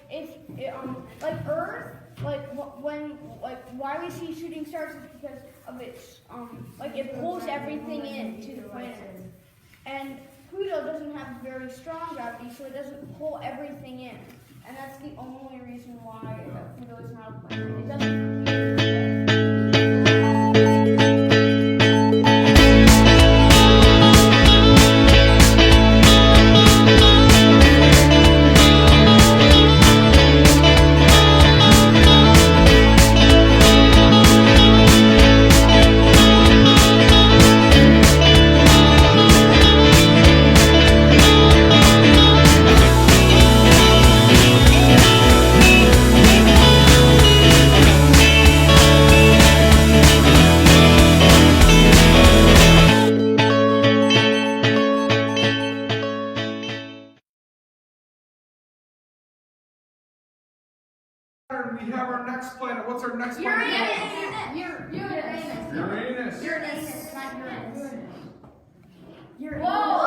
if like Earth, why we see shooting stars is because of its it pulls everything into the planet, and Pluto doesn't have very strong gravity, so it doesn't pull everything in, and that's the only reason why Pluto is not a planet. It doesn't. We have our next planet. What's our next planet? Uranus. Uranus, not Uranus. Uranus. Whoa!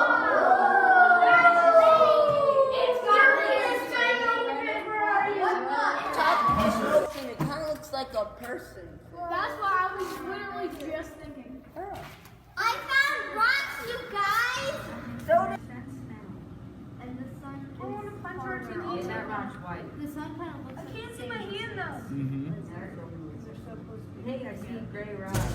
It kind of looks like a person. That's what I was literally just thinking. I found rocks, you guys! And the sun is Is that rock's white? The sun kind of looks I can't see my hand though. Mm-hmm. Hey, I see gray rocks.